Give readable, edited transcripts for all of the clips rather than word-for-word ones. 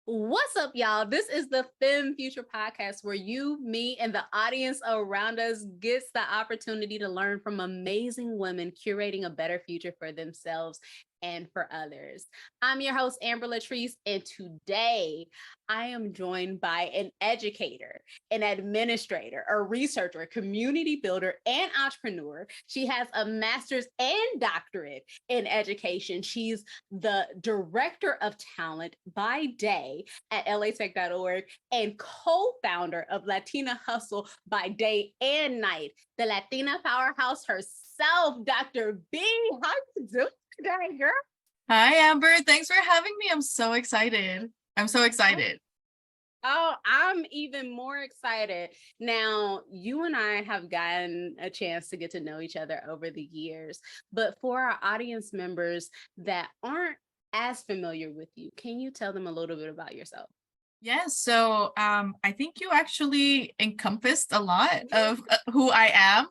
What's up, y'all? This is the Fem Future Podcast where you, me, and the audience around us gets the opportunity to learn from amazing women curating a better future for themselves and for others. I'm your host, Amber Latrice, and today I am joined by an educator, an administrator, a researcher, a community builder, and entrepreneur. She has a master's and doctorate in education. She's the director of talent by day at latech.org and co-founder of Latina Hustle by day and night, the Latina powerhouse herself, Dr. B. How you doing today, girl? Hi, Amber. Thanks for having me. I'm so excited. Oh, I'm even more excited. Now, you and I have gotten a chance to get to know each other over the years, but for our audience members that aren't as familiar with you, can you tell them a little bit about yourself? Yes. So I think you actually encompassed a lot of who I am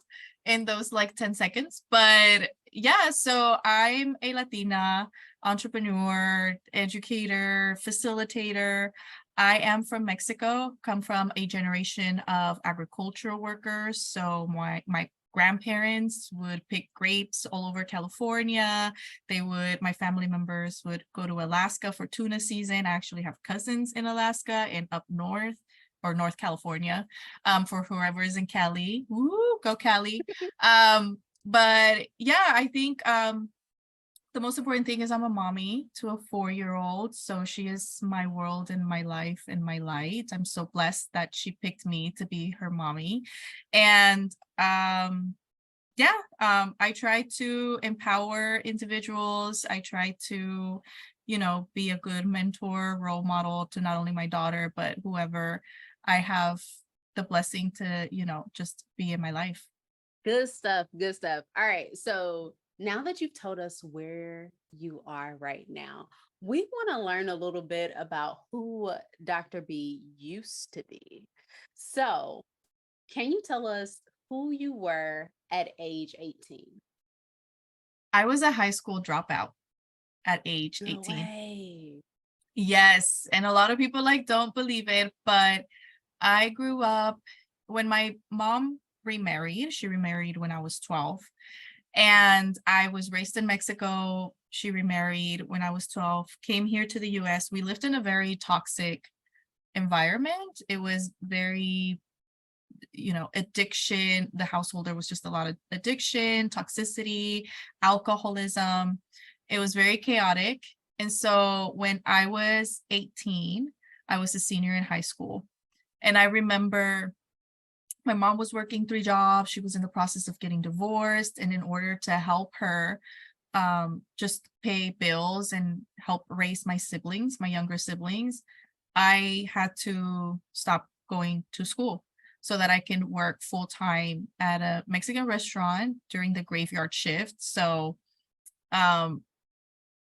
in those like 10 seconds. But yeah, so I'm a Latina entrepreneur, educator, facilitator. I am from Mexico, come from a generation of agricultural workers. So my grandparents would pick grapes all over California. My family members would go to Alaska for tuna season. I actually have cousins in Alaska and up north or North California, for whoever is in Cali. Woo, go Cali. But yeah, I think the most important thing is I'm a mommy to a 4-year-old. So she is my world and my life and my light. I'm so blessed that she picked me to be her mommy. And I try to empower individuals. I try to, be a good mentor, role model to not only my daughter, but whoever I have the blessing to, just be in my life. Good stuff. Good stuff. All right. So now that you've told us where you are right now, we want to learn a little bit about who Dr. B used to be. So, can you tell us who you were at age 18? I was a high school dropout at age No 18. way. Yes. And a lot of people don't believe it, but I grew up when my mom remarried. She remarried when I was 12. And I was raised in Mexico. She remarried when I was 12, came here to the US. We lived in a very toxic environment. It was very, addiction. The household, there was just a lot of addiction, toxicity, alcoholism. It was very chaotic. And so when I was 18, I was a senior in high school. And I remember my mom was working 3 jobs. She was in the process of getting divorced. And in order to help her just pay bills and help raise my siblings, my younger siblings, I had to stop going to school so that I can work full time at a Mexican restaurant during the graveyard shift. So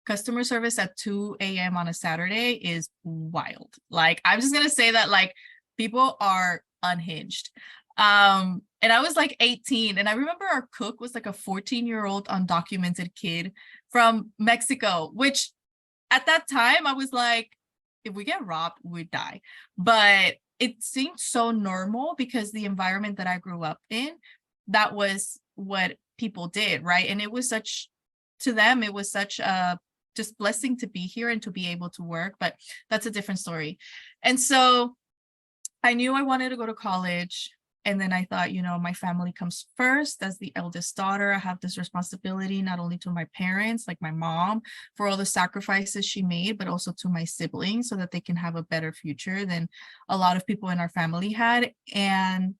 customer service at 2 a.m. on a Saturday is wild. I'm just going to say that people are unhinged. And I was 18, and I remember our cook was a 14-year-old undocumented kid from Mexico, which at that time I was if we get robbed, we die. But it seemed so normal because the environment that I grew up in, that was what people did, right? And it was to them, it was such a just blessing to be here and to be able to work, but that's a different story. And so I knew I wanted to go to college. And then I thought, my family comes first. As the eldest daughter, I have this responsibility not only to my parents, like my mom, for all the sacrifices she made, but also to my siblings so that they can have a better future than a lot of people in our family had. And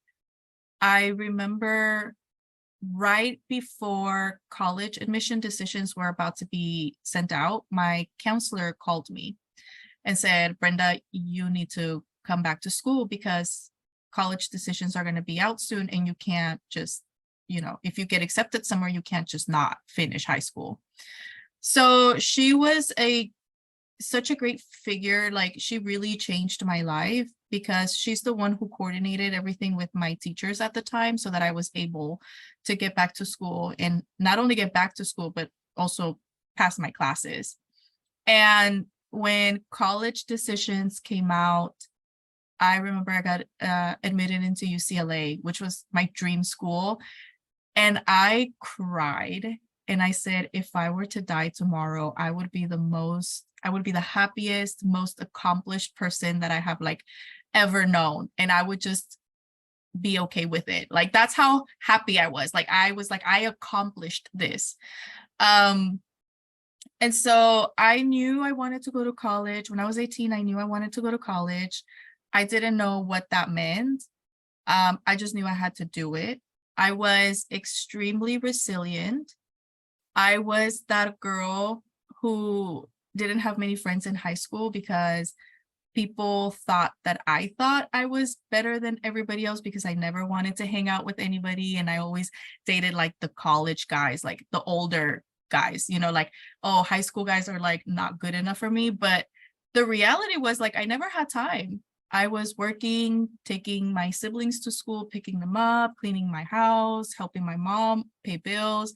I remember right before college admission decisions were about to be sent out, my counselor called me and said, Brenda, you need to come back to school because college decisions are going to be out soon, and you can't just, if you get accepted somewhere, you can't just not finish high school. So she was such a great figure. She really changed my life because she's the one who coordinated everything with my teachers at the time so that I was able to get back to school, and not only get back to school, but also pass my classes. And when college decisions came out, I remember I got admitted into UCLA, which was my dream school. And I cried and I said, if I were to die tomorrow, I would be the happiest, most accomplished person that I have like ever known. And I would just be okay with it. Like, that's how happy I was. Like, I accomplished this. And so I knew I wanted to go to college. When I was 18, I knew I wanted to go to college. I didn't know what that meant. I just knew I had to do it. I was extremely resilient. I was that girl who didn't have many friends in high school because people thought that I thought I was better than everybody else because I never wanted to hang out with anybody. And I always dated like the college guys, like the older guys, like, oh, high school guys are like not good enough for me. But the reality was like, I never had time. I was working, taking my siblings to school, picking them up, cleaning my house, helping my mom pay bills.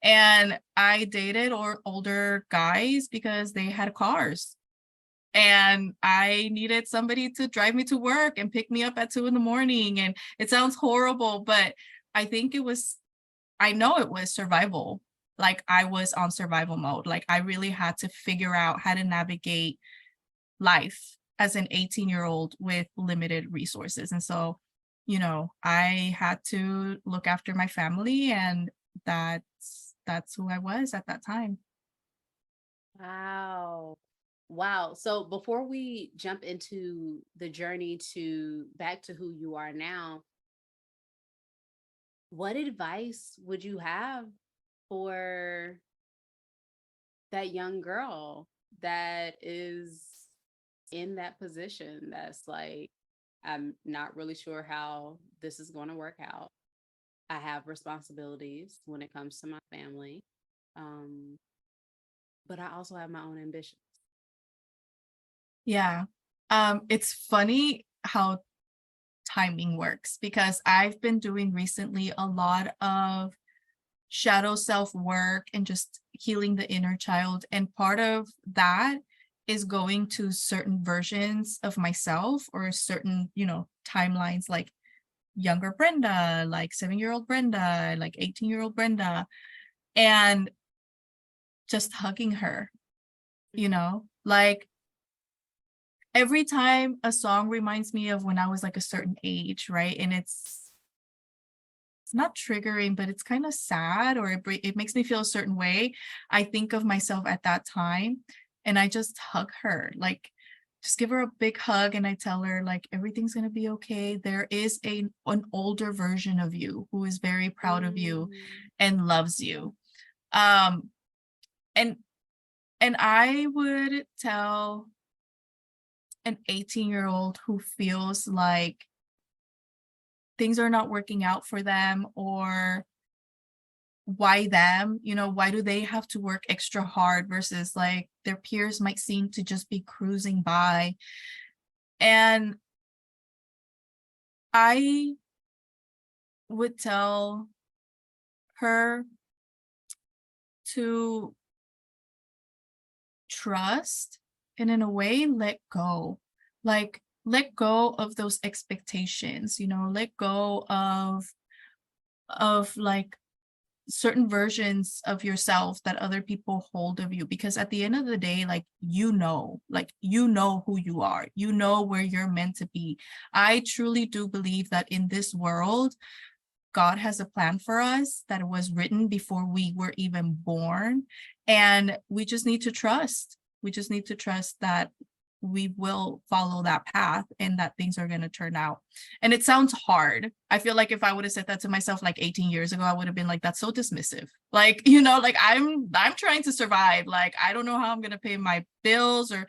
And I dated older guys because they had cars. And I needed somebody to drive me to work and pick me up at 2 a.m. And it sounds horrible, but I know it was survival. Like, I was on survival mode. Like, I really had to figure out how to navigate life as an 18-year-old with limited resources. And so, I had to look after my family, and that's who I was at that time. Wow. So before we jump into the journey back to who you are now, what advice would you have for that young girl that is in that position, that's like, I'm not really sure how this is going to work out. I have responsibilities when it comes to my family. But I also have my own ambitions. Yeah. It's funny how timing works, because I've been doing recently a lot of shadow self work and just healing the inner child. And part of that is going to certain versions of myself, or certain, timelines, like younger Brenda, like 7-year-old Brenda, like 18-year-old Brenda, and just hugging her, like every time a song reminds me of when I was like a certain age, right? And it's not triggering, but it's kind of sad, or it makes me feel a certain way. I think of myself at that time and I just hug her, like just give her a big hug, and I tell her like everything's going to be okay. There is an older version of you who is very proud of you and loves you. And I would tell an 18-year-old who feels like things are not working out for them, or why them, why do they have to work extra hard versus like their peers might seem to just be cruising by. And I would tell her to trust and, in a way, let go. Like, let go of those expectations, let go of like certain versions of yourself that other people hold of you, because at the end of the day, like who you are, where you're meant to be. I truly do believe that in this world, God has a plan for us that was written before we were even born, and we just need to trust that we will follow that path and that things are going to turn out. And it sounds hard. I feel like if I would have said that to myself like 18 years ago, I would have been like, that's so dismissive. Like, like I'm trying to survive. Like, I don't know how I'm going to pay my bills, or,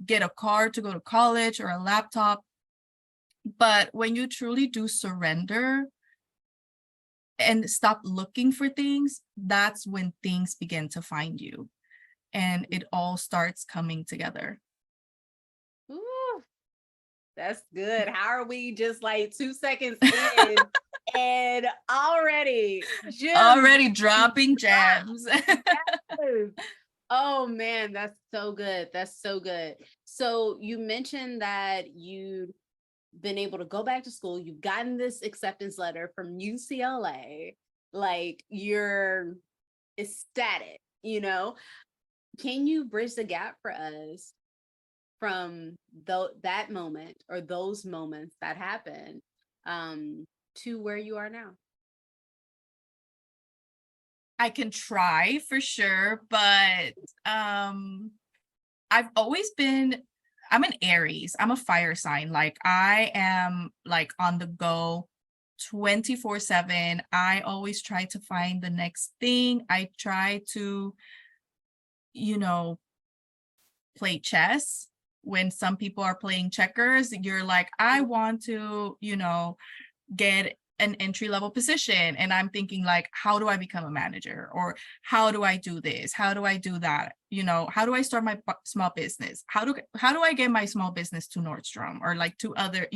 get a car to go to college, or a laptop. But when you truly do surrender and stop looking for things, that's when things begin to find you and it all starts coming together. Ooh, that's good. How are we just like 2 seconds in and already dropping gems? Yes. Oh man, that's so good. That's so good. So you mentioned that you've been able to go back to school. You've gotten this acceptance letter from UCLA. Like you're ecstatic, you know? Can you bridge the gap for us from that moment or those moments that happened to where you are now? I can try for sure, but I've always been, I'm an Aries. I'm a fire sign. Like I am like on the go 24/7. I always try to find the next thing. I try to, you know, play chess. When some people are playing checkers, you're like, I want to, get an entry level position. And I'm thinking like, how do I become a manager? Or how do I do this? How do I do that? How do I start my small business? How do I get my small business to Nordstrom or like to other,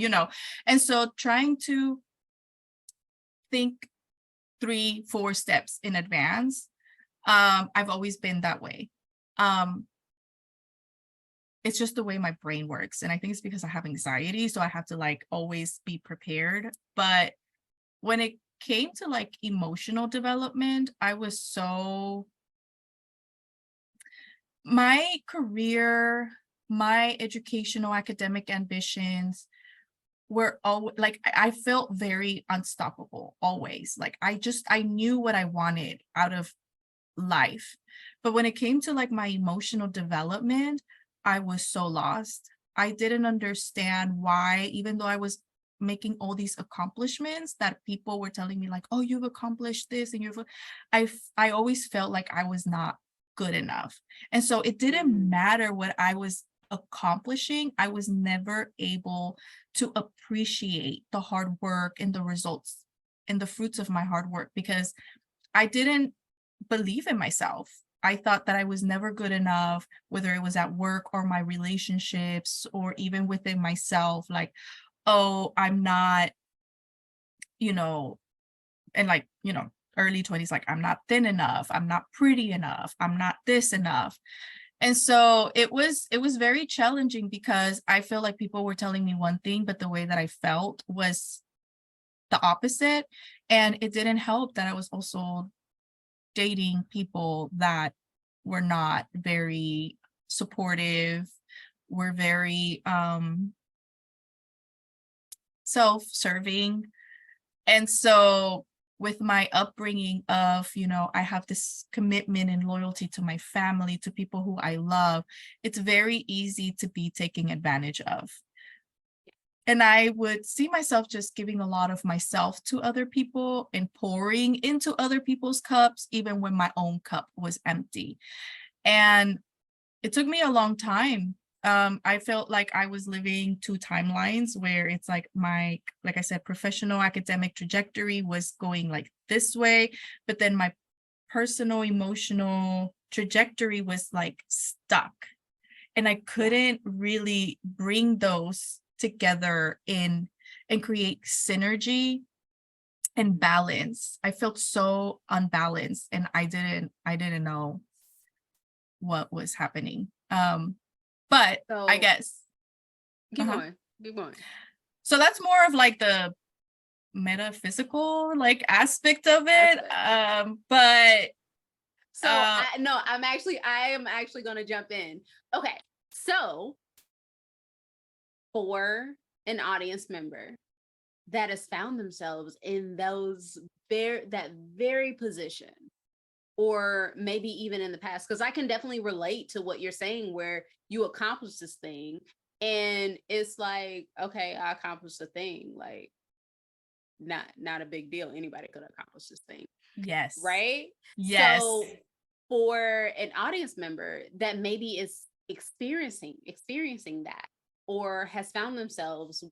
and so trying to think 3-4 steps in advance. I've always been that way. It's just the way my brain works. And I think it's because I have anxiety. So I have to like always be prepared. But when it came to like emotional development, my career, my educational academic ambitions were always like, I felt very unstoppable always. Like I knew what I wanted out of life. But when it came to like my emotional development, I was so lost. I didn't understand why, even though I was making all these accomplishments that people were telling me like, oh, you've accomplished this and I always felt like I was not good enough. And so it didn't matter what I was accomplishing. I was never able to appreciate the hard work and the results and the fruits of my hard work because I didn't believe in myself. I thought that I was never good enough, whether it was at work or my relationships or even within myself. Like, oh, I'm not, and like, early 20s, like, I'm not thin enough. I'm not pretty enough. I'm not this enough. And so it was very challenging because I feel like people were telling me one thing, but the way that I felt was the opposite. And it didn't help that I was also dating people that were not very supportive, were very self-serving. And so with my upbringing of, I have this commitment and loyalty to my family, to people who I love, it's very easy to be taken advantage of. And I would see myself just giving a lot of myself to other people and pouring into other people's cups, even when my own cup was empty. And it took me a long time. I felt like I was living two timelines where it's like like I said, professional academic trajectory was going like this way, but then my personal emotional trajectory was like stuck. And I couldn't really bring those together and create synergy and balance. I felt so unbalanced and I didn't know what was happening. But I So guess keep going, keep going. so that's more of like the metaphysical like aspect of it. But So I am actually going to jump in. Okay. So for an audience member that has found themselves in that very position, or maybe even in the past, because I can definitely relate to what you're saying, where you accomplish this thing and it's like, okay, I accomplished a thing, like not a big deal. Anybody could accomplish this thing. yes. Right. Yes. So for an audience member that maybe is experiencing that, or has found themselves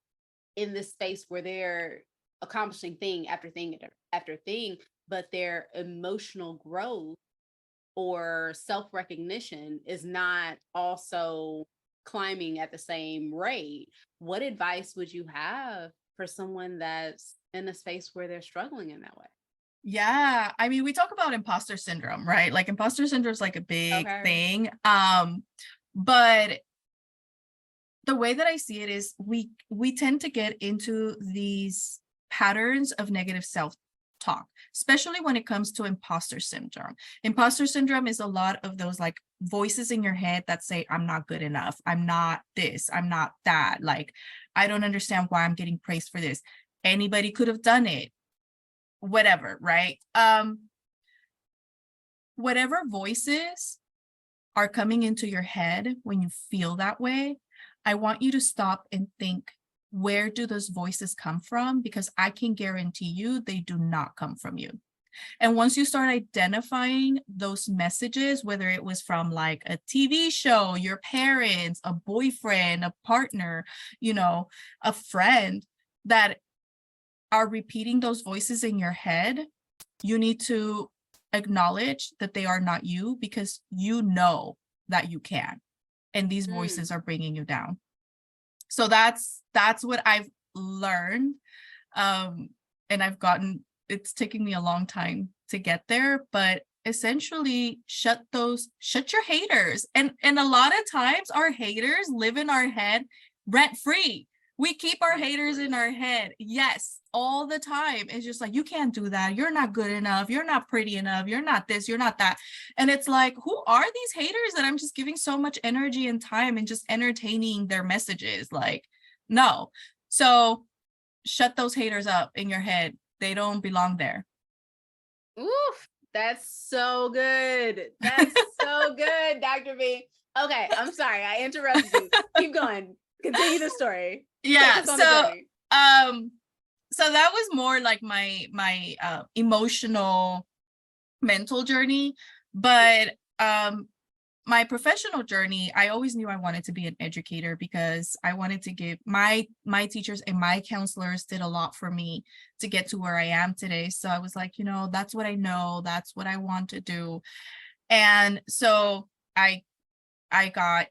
in this space where they're accomplishing thing after thing after thing, but their emotional growth or self-recognition is not also climbing at the same rate, what advice would you have for someone that's in a space where they're struggling in that way? Yeah. I mean, we talk about imposter syndrome, right? Like imposter syndrome is like a big Okay. thing. But the way that I see it is we tend to get into these patterns of negative self-talk, especially when it comes to imposter syndrome. Imposter syndrome is a lot of those like voices in your head that say, I'm not good enough, I'm not this, I'm not that, like, I don't understand why I'm getting praised for this. Anybody could have done it, whatever, right? Whatever voices are coming into your head when you feel that way, I want you to stop and think, where do those voices come from? Because I can guarantee you they do not come from you. And once you start identifying those messages, whether it was from like a TV show, your parents, a boyfriend, a partner, a friend that are repeating those voices in your head, you need to acknowledge that they are not you, because you know that you can, and these voices are bringing you down. So that's what I've learned, and it's taking me a long time to get there, but essentially shut your haters. And a lot of times our haters live in our head rent free. We keep our haters in our head. Yes, all the time. It's just like, you can't do that. You're not good enough. You're not pretty enough. You're not this. You're not that. And it's like, who are these haters that I'm just giving so much energy and time and just entertaining their messages? Like, no. So shut those haters up in your head. They don't belong there. Oof, that's so good. That's so good, Dr. V. Okay, I'm sorry, I interrupted you. Keep going. Continue the story. Yeah. Take us on the journey. So that was more like my emotional, mental journey. But my professional journey, I always knew I wanted to be an educator, because I wanted to give my teachers and my counselors did a lot for me to get to where I am today. So I was like, that's what I know, that's what I want to do. And so I got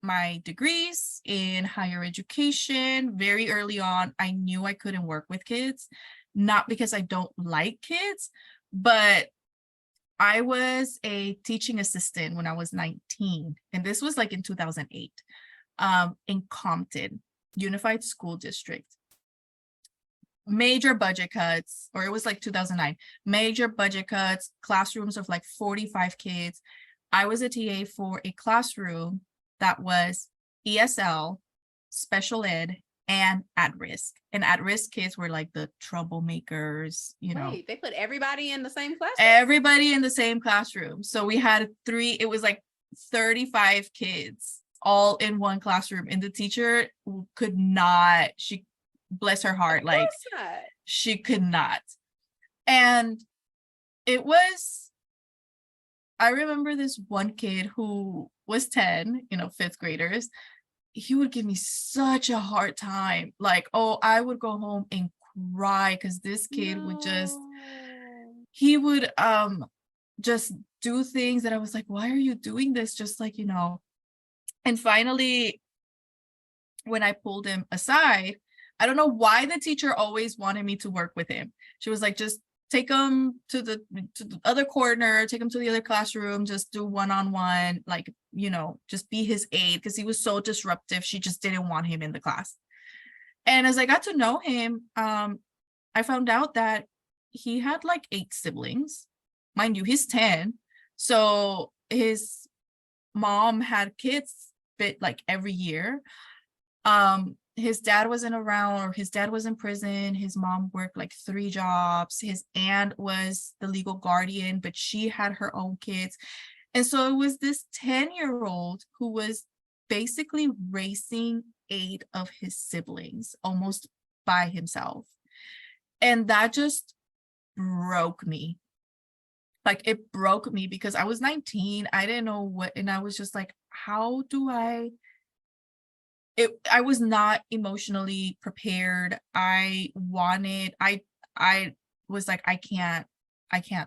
my degrees in higher education very early on. I knew I couldn't work with kids, not because I don't like kids, but I was a teaching assistant when I was 19, and this was like in 2008, in Compton Unified School District. Major budget cuts, or it was like 2009, major budget cuts, classrooms of like 45 kids. I was a TA for a classroom that was ESL, special ed, and at risk. And at risk kids were like the troublemakers, Wait, they put everybody in the same classroom? Everybody in the same classroom. So we had it was like 35 kids all in one classroom. And the teacher could not, she, bless her heart, like she could not. And it was, I remember this one kid who was 10, fifth graders. He would give me such a hard time. Like, oh, I would go home and cry because this kid would he would just do things that I was like, why are you doing this? Just like, and finally, when I pulled him aside, I don't know why the teacher always wanted me to work with him. She was like, just take him to the other corner, take him to the other classroom, just do one-on-one, like, just be his aide, because he was so disruptive. She just didn't want him in the class. And as I got to know him, I found out that he had like 8 siblings. Mind you, he's 10. So his mom had kids fit like every year. His dad wasn't around, or his dad was in prison. His mom worked like 3 jobs. His aunt was the legal guardian, but she had her own kids. And so it was this 10-year-old who was basically raising 8 of his siblings almost by himself. And that just broke me. Like, it broke me because I was 19. I didn't know what, and I was just like, how do I was not emotionally prepared. I was like, I can't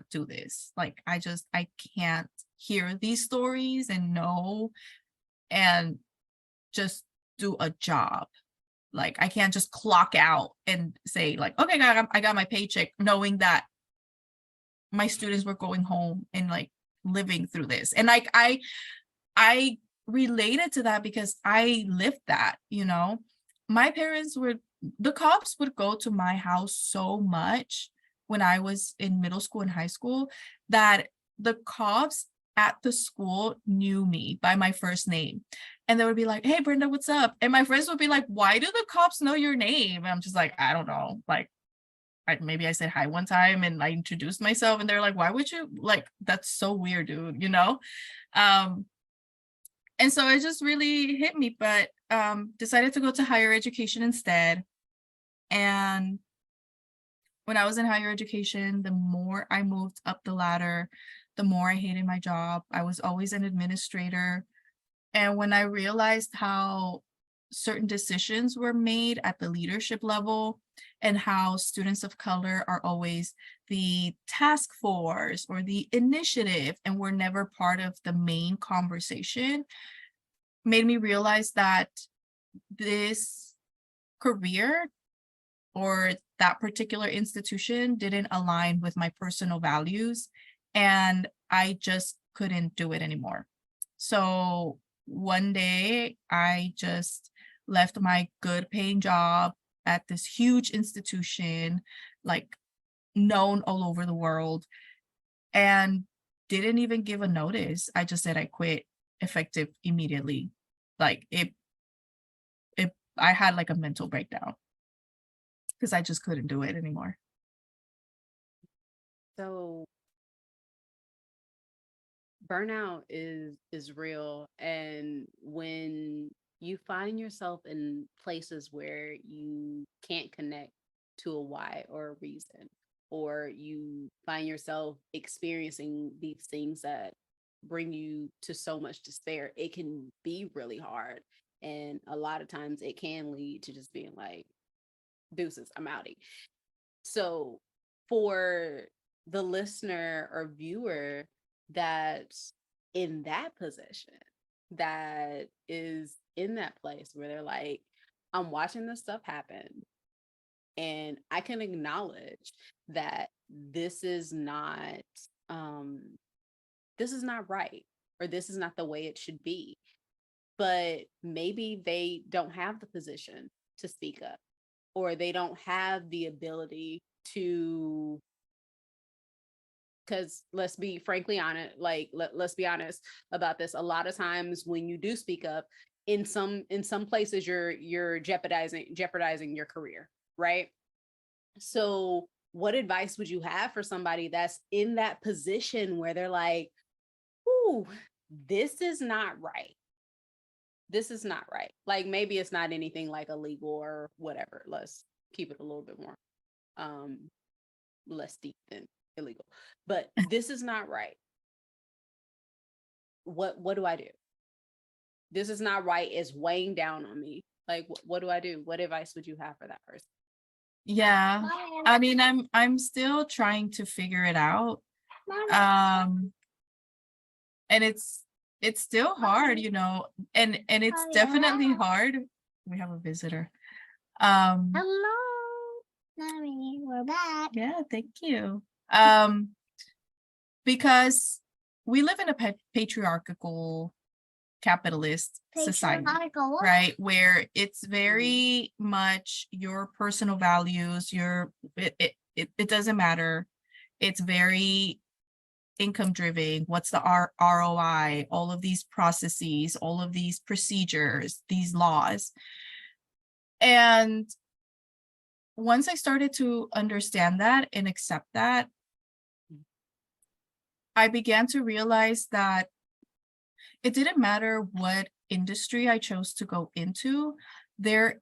do this. Like, I can't hear these stories and know and just do a job. Like, I can't just clock out and say like, okay, I got my paycheck, knowing that my students were going home and like living through this. And like I related to that because I lived that, you know. My parents the cops would go to my house so much when I was in middle school and high school that the cops at the school knew me by my first name. And they would be like, "Hey, Brenda, what's up?" And my friends would be like, "Why do the cops know your name?" And I'm just like, I don't know. Like, maybe I said hi one time and I introduced myself and they're like, "Why would you?" Like, that's so weird, dude, you know? And so it just really hit me, but decided to go to higher education instead. And when I was in higher education, the more I moved up the ladder, the more I hated my job. I was always an administrator. And when I realized how certain decisions were made at the leadership level and how students of color are always the task force or the initiative and were never part of the main conversation, made me realize that this career or that particular institution didn't align with my personal values, and I just couldn't do it anymore. So one day I just left my good paying job at this huge institution, like known all over the world, and didn't even give a notice. I just said I quit effective immediately. Like I had like a mental breakdown because I just couldn't do it anymore. So burnout is real, and when you find yourself in places where you can't connect to a why or a reason, or you find yourself experiencing these things that bring you to so much despair, it can be really hard. And a lot of times it can lead to just being like, deuces, I'm outie. So for the listener or viewer that's in that position, that is in that place where they're like, I'm watching this stuff happen, and I can acknowledge that this is not right, or this is not the way it should be. But maybe they don't have the position to speak up, or they don't have the ability to, because let's be frankly honest, like let's be honest about this. A lot of times when you do speak up, in some places you're jeopardizing your career, right? So what advice would you have for somebody that's in that position where they're like, ooh, this is not right. This is not right. Like, maybe it's not anything like illegal or whatever. Let's keep it a little bit more less deep than illegal. But this is not right. What do I do? This is not right. It's weighing down on me. Like, what do I do? What advice would you have for that person? Yeah. I mean, I'm still trying to figure it out. And it's still hard, you know, and it's definitely hard. We have a visitor. Hello, Mommy, we're back. Yeah, thank you. Because we live in a patriarchal capitalist society, right? Where it's very much your personal values, it doesn't matter. It's very income driven. What's the ROI? All of these processes, all of these procedures, these laws. And once I started to understand that and accept that, I began to realize that it didn't matter what industry I chose to go into. There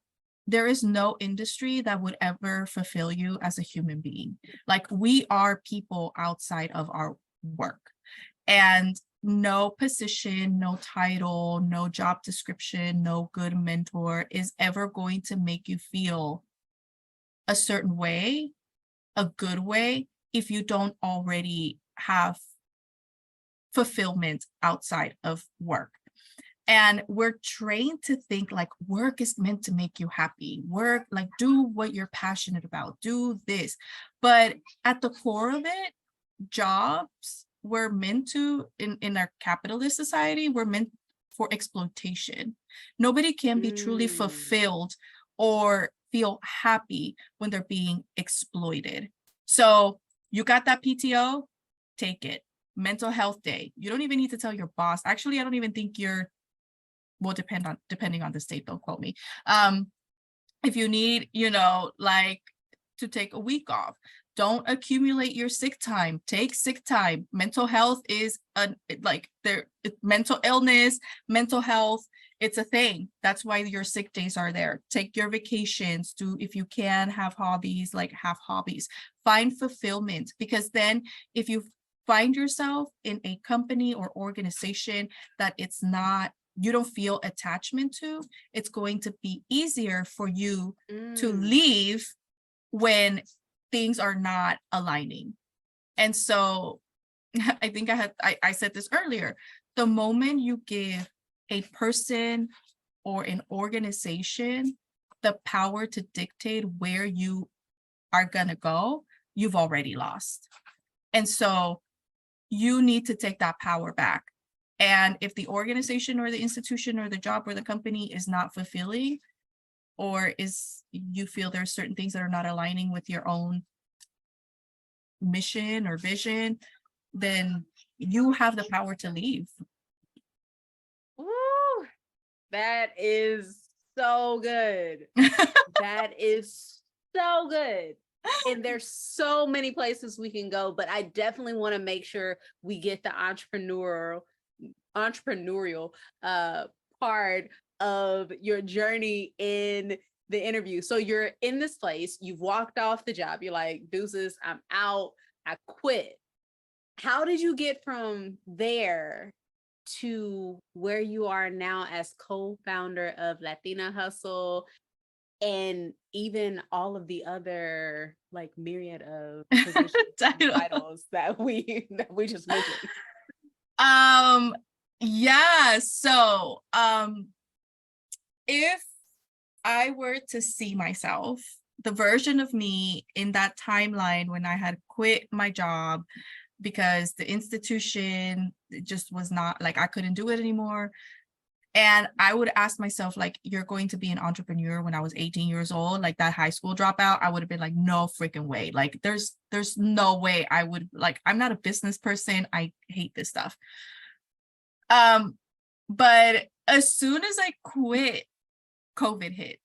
is no industry that would ever fulfill you as a human being. Like, we are people outside of our work, and no position, no title, no job description, no good mentor is ever going to make you feel a certain way, a good way, if you don't already have fulfillment outside of work. And we're trained to think like work is meant to make you happy. Work, like, do what you're passionate about, do this. But at the core of it, jobs were meant to, in our capitalist society, were meant for exploitation. Nobody can be truly fulfilled or feel happy when they're being exploited. So you got that PTO, take it. Mental health day. You don't even need to tell your boss. Actually, I don't even think well, depending on the state, don't quote me. If you need, like to take a week off, don't accumulate your sick time. Take sick time. Mental health is mental illness, mental health. It's a thing. That's why your sick days are there. Take your vacations. If you can, have hobbies, have hobbies. Find fulfillment, because then if you find yourself in a company or organization that you don't feel attachment to, it's going to be easier for you to leave when things are not aligning. And so I think I said this earlier, the moment you give a person or an organization the power to dictate where you are going to go, you've already lost. And so you need to take that power back. And if the organization or the institution or the job or the company is not fulfilling, or you feel there's certain things that are not aligning with your own mission or vision, then you have the power to leave. Ooh, that is so good. That is so good. And there's so many places we can go, but I definitely want to make sure we get the entrepreneurial part of your journey in the interview. So you're in this place, you've walked off the job, you're like, deuces, I'm out, I quit. How did you get from there to where you are now as co-founder of Latina Hustle, and even all of the other myriad of positions titles that we just mentioned? Yeah. So if I were to see myself, the version of me in that timeline when I had quit my job because the institution just was not I couldn't do it anymore. And I would ask myself, you're going to be an entrepreneur when I was 18 years old, that high school dropout, I would have been no freaking way. There's no way I would, I'm not a business person. I hate this stuff. But as soon as I quit, COVID hit,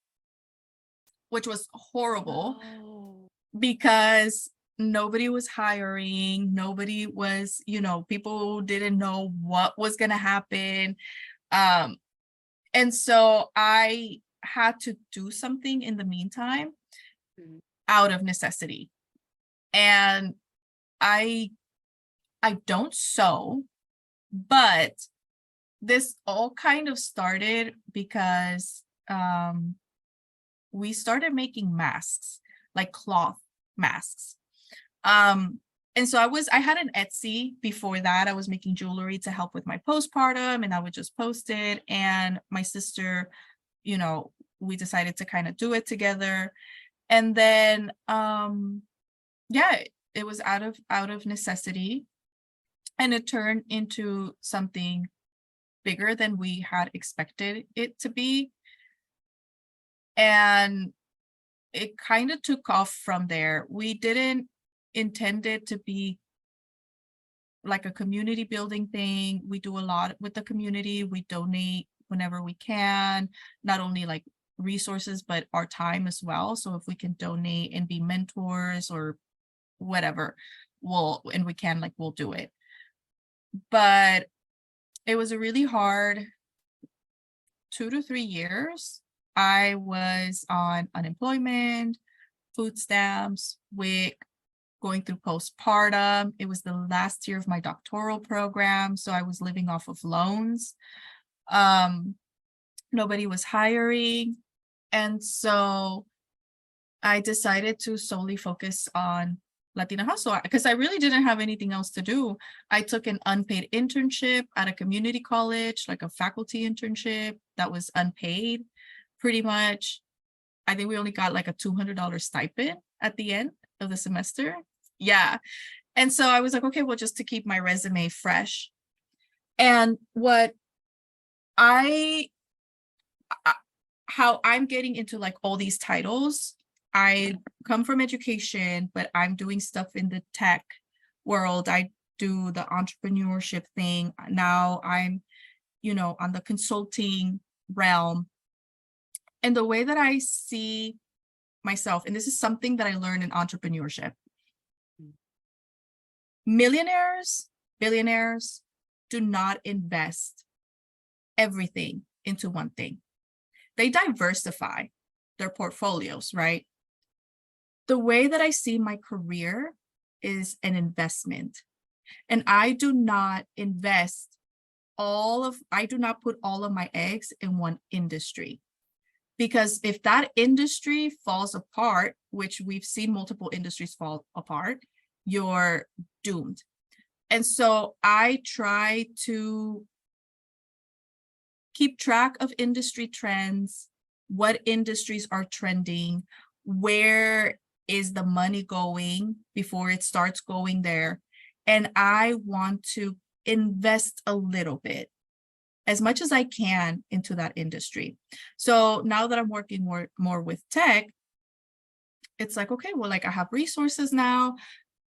which was horrible because nobody was hiring. Nobody was, people didn't know what was going to happen. And so I had to do something in the meantime out of necessity. And I don't sew, but this all kind of started because we started making masks, cloth masks. And so I had an Etsy before that. I was making jewelry to help with my postpartum, and I would just post it. And my sister, we decided to kind of do it together. And then, it was out of necessity, and it turned into something bigger than we had expected it to be. And it kind of took off from there. We didn't intend it to be a community building thing. We do a lot with the community. We donate whenever we can, not only resources, but our time as well. So if we can donate and be mentors or whatever, we'll do it. But it was a really hard 2 to 3 years. I was on unemployment, food stamps, WIC, going through postpartum. It was the last year of my doctoral program, so I was living off of loans. Nobody was hiring. And so I decided to solely focus on Latina Hustle because I really didn't have anything else to do. I took an unpaid internship at a community college, a faculty internship that was unpaid, pretty much. I think we only got a $200 stipend at the end of the semester. Yeah. And so I was like, okay, well, just to keep my resume fresh. And what I how I'm getting into like all these titles, I come from education, but I'm doing stuff in the tech world. I do the entrepreneurship thing. Now I'm, on the consulting realm. And the way that I see myself, and this is something that I learned in entrepreneurship, millionaires, billionaires do not invest everything into one thing. They diversify their portfolios, right? The way that I see my career is an investment. And I do not put all of my eggs in one industry. Because if that industry falls apart, which we've seen multiple industries fall apart, you're doomed. And so I try to keep track of industry trends, what industries are trending, where is the money going before it starts going there. And I want to invest a little bit, as much as I can, into that industry. So now that I'm working more with tech, it's like, okay, well, like I have resources now,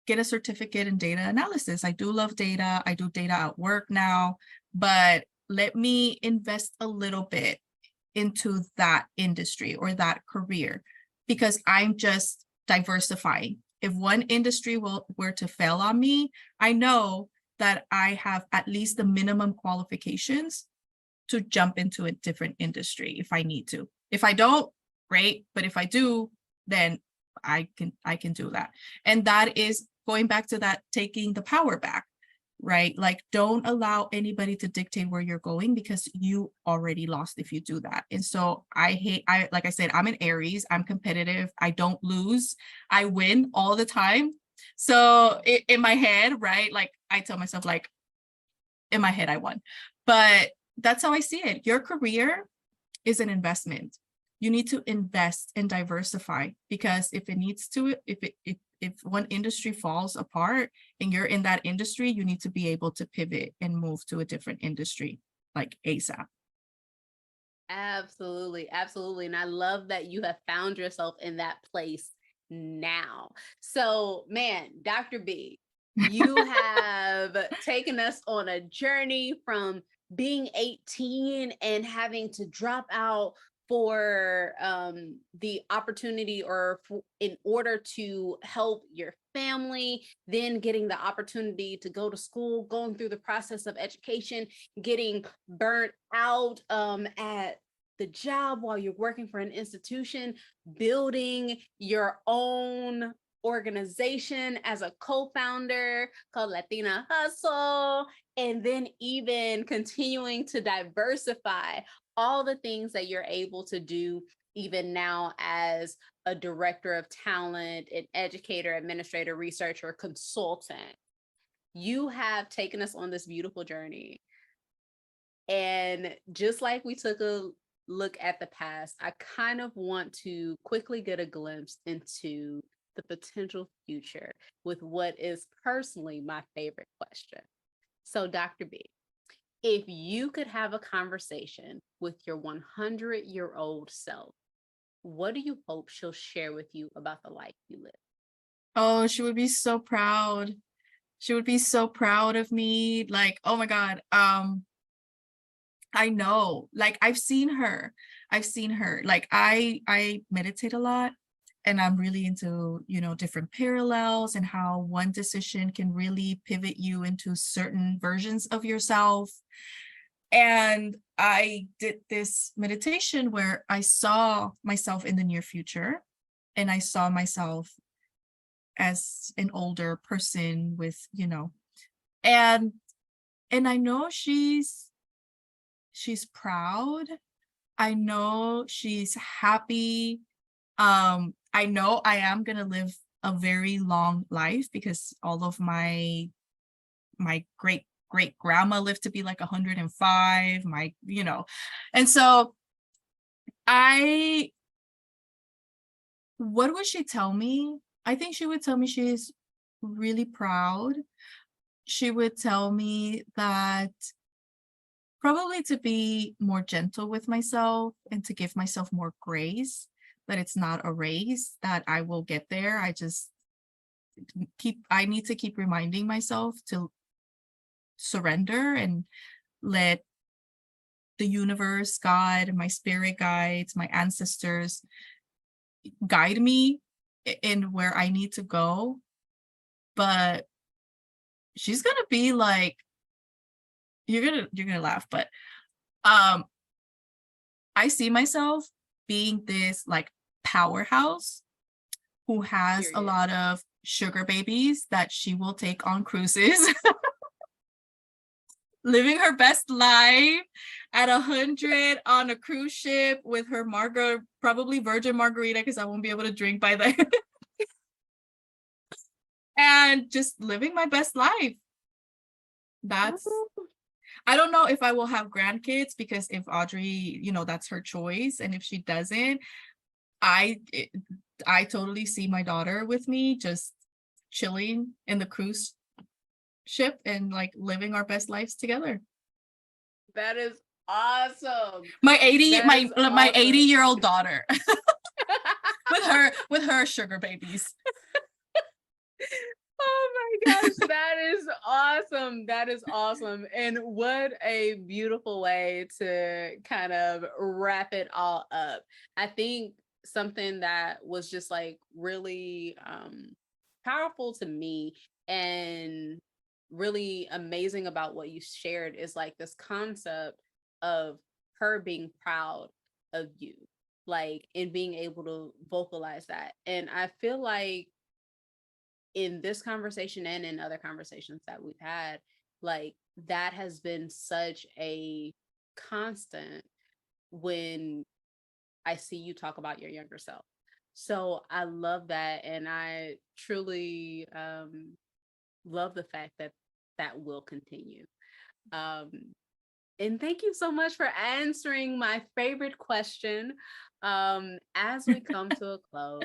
get a certificate in data analysis. I do love data. I do data at work now, but let me invest a little bit into that industry or that career, because I'm just diversifying. If one industry were to fail on me, I know that I have at least the minimum qualifications to jump into a different industry if I need to. If I don't, great. But if I do, then I can do that. And that is going back to that, taking the power back, right? Like, don't allow anybody to dictate where you're going, because you already lost if you do that. And so like I said, I'm an Aries, I'm competitive, I don't lose, I win all the time. So in my head, right, like I tell myself, like, in my head I won. But that's how I see it. Your career is an investment. You need to invest and diversify, because if one industry falls apart and you're in that industry, you need to be able to pivot and move to a different industry, like ASAP. Absolutely. Absolutely. And I love that you have found yourself in that place now. So, man, Dr. B, you have taken us on a journey from being 18 and having to drop out for the opportunity, or in order to help your family, then getting the opportunity to go to school, going through the process of education, getting burnt out at the job while you're working for an institution, building your own organization as a co-founder called Latina Hustle, and then even continuing to diversify all the things that you're able to do even now as a director of talent, an educator, administrator, researcher, consultant. You have taken us on this beautiful journey. And just like we took a look at the past, I kind of want to quickly get a glimpse into the potential future with what is personally my favorite question. So, Dr. B, if you could have a conversation with your 100-year-old self, what do you hope she'll share with you about the life you live? Oh, she would be so proud. She would be so proud of me. Like, oh my God. I know, like I've seen her. Like I meditate a lot, and I'm really into, different parallels and how one decision can really pivot you into certain versions of yourself. And I did this meditation where I saw myself in the near future, and I saw myself as an older person with, and I know she's proud. I know she's happy. I know I am going to live a very long life, because all of my great grandma lived to be like 105, and so what would she tell me? I think she would tell me she's really proud, she would tell me that probably to be more gentle with myself and to give myself more grace, that it's not a race, that I will get there. I need to keep reminding myself to surrender and let the universe, God, my spirit guides, my ancestors guide me in where I need to go. But she's gonna be like, you're gonna laugh, but I see myself being this like powerhouse who has a Period. lot of sugar babies that she will take on cruises, living her best life at 100 on a cruise ship with her probably virgin margarita, because I won't be able to drink by then. And just living my best life. I don't know if I will have grandkids, because if Audrey, that's her choice. And if she doesn't, I totally see my daughter with me, just chilling in the cruise ship and like living our best lives together. That is awesome. My 80-year-old daughter with her sugar babies. Oh my gosh, that is awesome. That is awesome. And what a beautiful way to kind of wrap it all up. I think something that was just like really powerful to me and really amazing about what you shared is like this concept of her being proud of you, like, and being able to vocalize that. And I feel like in this conversation and in other conversations that we've had, like that has been such a constant when I see you talk about your younger self. So I love that. And I truly love the fact that that will continue. And thank you so much for answering my favorite question as we come to a close.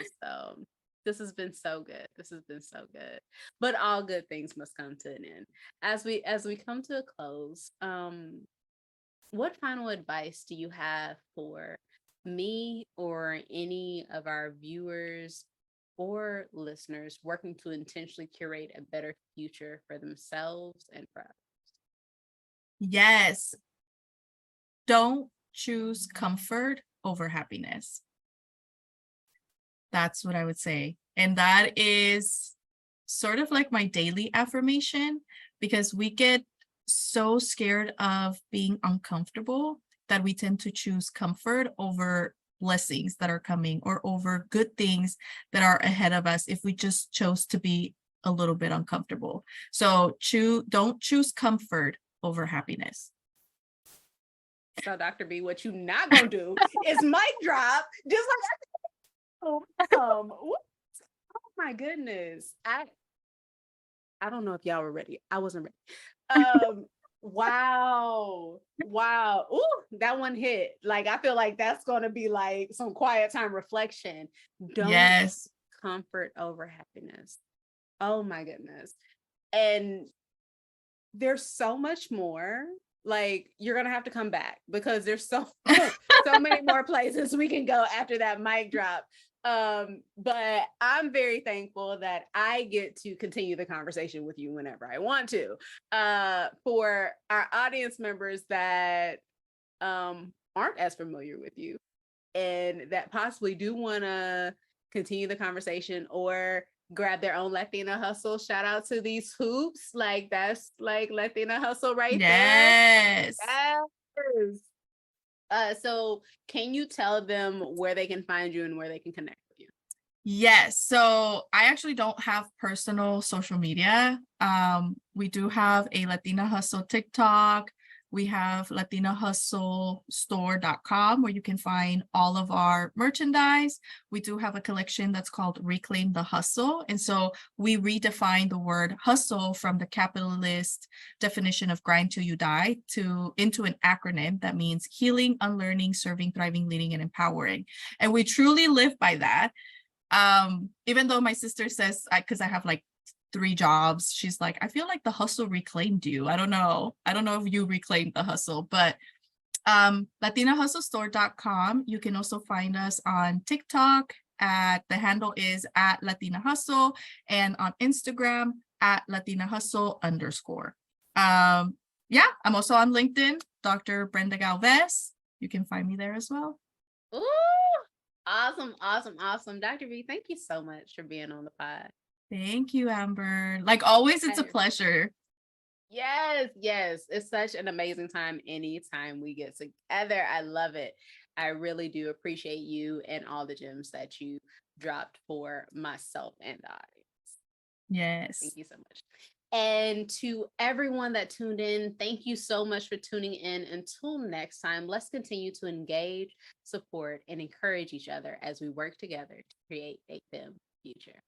This has been so good. This has been so good. But all good things must come to an end. As we come to a close, what final advice do you have for me or any of our viewers or listeners working to intentionally curate a better future for themselves and for others? Yes. Don't choose comfort over happiness. That's what I would say. And that is sort of like my daily affirmation, because we get so scared of being uncomfortable that we tend to choose comfort over blessings that are coming or over good things that are ahead of us if we just chose to be a little bit uncomfortable. So don't choose comfort over happiness. So Dr. B, what you not gonna do is mic drop, just like oh my goodness. I don't know if y'all were ready. I wasn't ready. Wow. Ooh, that one hit. Like, I feel like that's gonna be like some quiet time reflection. Don't comfort over happiness. Oh my goodness. And there's so much more. Like, you're gonna have to come back because there's so many more places we can go after that mic drop. But I'm very thankful that I get to continue the conversation with you whenever I want to. For our audience members that aren't as familiar with you and that possibly do want to continue the conversation or grab their own Latina Hustle, shout out to these hoops. Like, that's like Latina Hustle right there. Yes. So can you tell them where they can find you and where they can connect with you? Yes. So I actually don't have personal social media. We do have a Latina Hustle TikTok. We have latinahustlestore.com where you can find all of our merchandise. We do have a collection that's called Reclaim the Hustle. And so we redefine the word hustle from the capitalist definition of grind till you die into an acronym that means healing, unlearning, serving, thriving, leading, and empowering. And we truly live by that. Even though my sister says, because I have like 3 jobs. She's like, I feel like the hustle reclaimed you. I don't know if you reclaimed the hustle, but latinahustlestore.com. You can also find us on TikTok the handle is at Latina Hustle, and on Instagram at Latina Hustle _. Yeah, I'm also on LinkedIn, Dr. Brenda Galvez. You can find me there as well. Ooh, awesome. Dr. V, thank you so much for being on the pod. Thank you, Amber. Like always, it's a pleasure. Yes. It's such an amazing time anytime we get together. I love it. I really do appreciate you and all the gems that you dropped for myself and the audience. Yes. Thank you so much. And to everyone that tuned in, thank you so much for tuning in. Until next time, let's continue to engage, support, and encourage each other as we work together to create a FEM future.